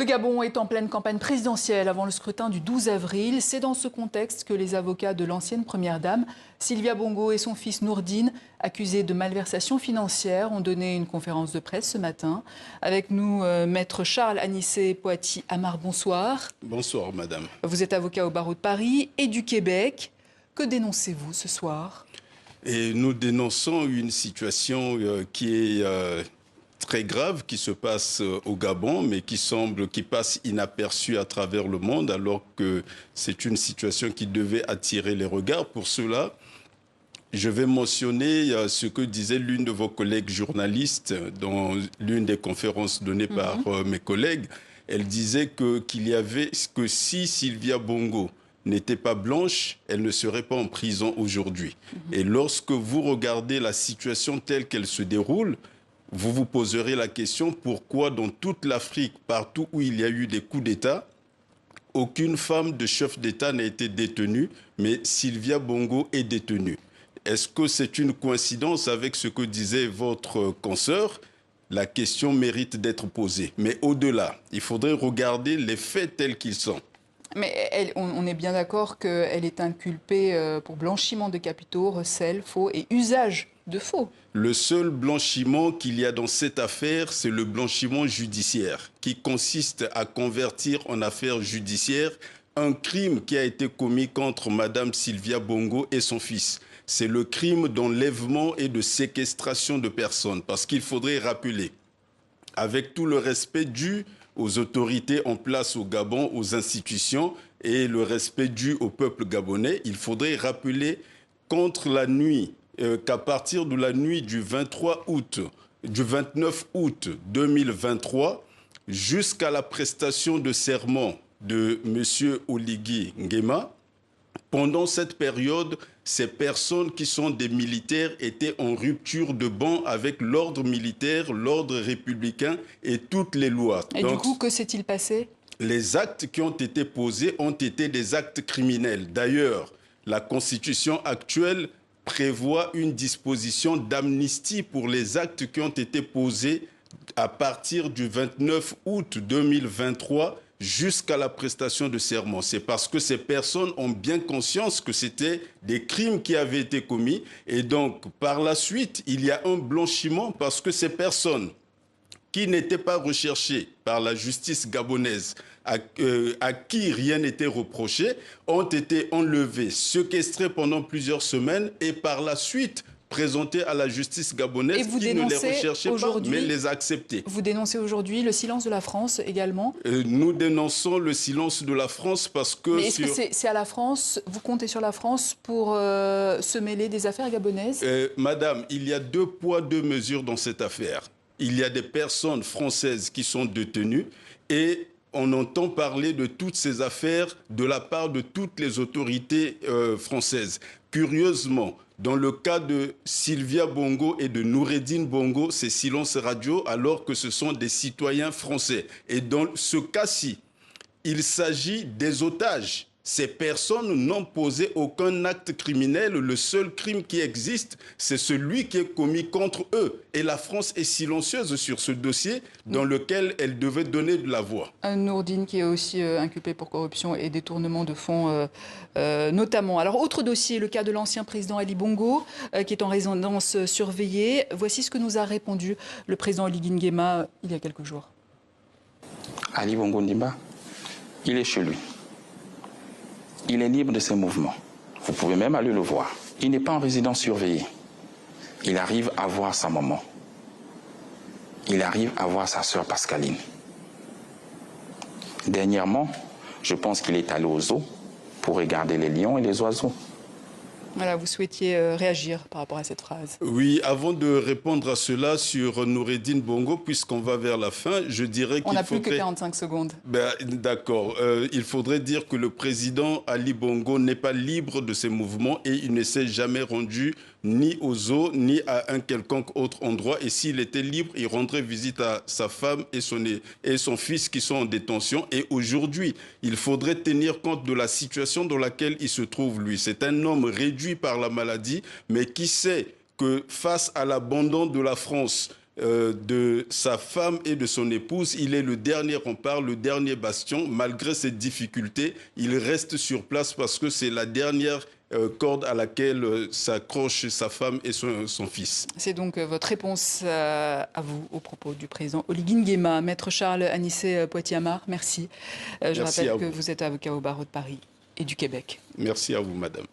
Le Gabon est en pleine campagne présidentielle avant le scrutin du 12 avril. C'est dans ce contexte que les avocats de l'ancienne première dame, Sylvia Bongo, et son fils Nourdine, accusés de malversation financière, ont donné une conférence de presse ce matin. Avec nous, maître Charles Anissé Poati Amar, bonsoir. Bonsoir, madame. Vous êtes avocat au barreau de Paris et du Québec. Que dénoncez-vous ce soir? Et nous dénonçons une situation qui est très grave, qui se passe au Gabon, mais qui passe inaperçue à travers le monde, alors que c'est une situation qui devait attirer les regards. Pour cela, je vais mentionner ce que disait l'une de vos collègues journalistes dans l'une des conférences données par mes collègues. Elle disait que si Sylvia Bongo n'était pas blanche, elle ne serait pas en prison aujourd'hui. Et lorsque vous regardez la situation telle qu'elle se déroule, vous vous poserez la question pourquoi dans toute l'Afrique, partout où il y a eu des coups d'État, aucune femme de chef d'État n'a été détenue, mais Sylvia Bongo est détenue. Est-ce que c'est une coïncidence avec ce que disait votre consoeur? La question mérite d'être posée. Mais au-delà, il faudrait regarder les faits tels qu'ils sont. Mais on est bien d'accord qu'elle est inculpée pour blanchiment de capitaux, recel, faux et usage de faux. Le seul blanchiment qu'il y a dans cette affaire, c'est le blanchiment judiciaire, qui consiste à convertir en affaire judiciaire un crime qui a été commis contre Madame Sylvia Bongo et son fils. C'est le crime d'enlèvement et de séquestration de personnes. Parce qu'il faudrait rappeler, avec tout le respect dû aux autorités en place au Gabon, aux institutions et le respect dû au peuple gabonais, il faudrait rappeler qu'à partir de la nuit du 29 août 2023 jusqu'à la prestation de serment de M. Oligui Nguema, pendant cette période, ces personnes qui sont des militaires étaient en rupture de banc avec l'ordre militaire, l'ordre républicain et toutes les lois. Et donc, du coup, que s'est-il passé? Les actes qui ont été posés ont été des actes criminels. D'ailleurs, la Constitution actuelle prévoit une disposition d'amnistie pour les actes qui ont été posés à partir du 29 août 2023 jusqu'à la prestation de serment. C'est parce que ces personnes ont bien conscience que c'était des crimes qui avaient été commis. Et donc, par la suite, il y a un blanchiment parce que ces personnes qui n'étaient pas recherchées par la justice gabonaise, à qui rien n'était reproché, ont été enlevées, séquestrées pendant plusieurs semaines et par la suite présentées à la justice gabonaise qui ne les recherchait pas, mais les a acceptées. Vous dénoncez aujourd'hui le silence de la France également? Nous dénonçons le silence de la France parce que... Mais est-ce que c'est à la France, vous comptez sur la France pour se mêler des affaires gabonaises? Madame, il y a 2 poids, 2 mesures dans cette affaire. Il y a des personnes françaises qui sont détenues et on entend parler de toutes ces affaires de la part de toutes les autorités françaises. Curieusement, dans le cas de Sylvia Bongo et de Nourdine Bongo, c'est silence radio alors que ce sont des citoyens français. Et dans ce cas-ci, il s'agit des otages. Ces personnes n'ont posé aucun acte criminel. Le seul crime qui existe, c'est celui qui est commis contre eux. Et la France est silencieuse sur ce dossier dans lequel elle devait donner de la voix. Nourdine qui est aussi inculpé pour corruption et détournement de fonds notamment. Alors, autre dossier, le cas de l'ancien président Ali Bongo qui est en résidence surveillée. Voici ce que nous a répondu le président Oligui Nguema il y a quelques jours. Ali Bongo Ndimba, il est chez lui. Il est libre de ses mouvements. Vous pouvez même aller le voir. Il n'est pas en résidence surveillée. Il arrive à voir sa maman. Il arrive à voir sa sœur Pascaline. Dernièrement, je pense qu'il est allé au zoo pour regarder les lions et les oiseaux. Voilà, vous souhaitiez réagir par rapport à cette phrase. Oui, avant de répondre à cela sur Nourdine Bongo, puisqu'on va vers la fin, je dirais qu'il faudrait... On n'a plus que 45 secondes. D'accord. Il faudrait dire que le président Ali Bongo n'est pas libre de ses mouvements et il ne s'est jamais rendu ni au zoo, ni à un quelconque autre endroit. Et s'il était libre, il rendrait visite à sa femme et son fils qui sont en détention. Et aujourd'hui, il faudrait tenir compte de la situation dans laquelle il se trouve, lui. C'est un homme réduit par la maladie, mais qui sait que face à l'abandon de la France de sa femme et de son épouse. Il est le dernier rempart, le dernier bastion. Malgré cette difficulté, il reste sur place parce que c'est la dernière corde à laquelle s'accrochent sa femme et son fils. C'est donc votre réponse à vous au propos du président Oligui Nguema. Maître Charles Anissé Poitiers-Amar, merci. Je rappelle que vous êtes avocat au barreau de Paris et du Québec. Merci à vous, madame.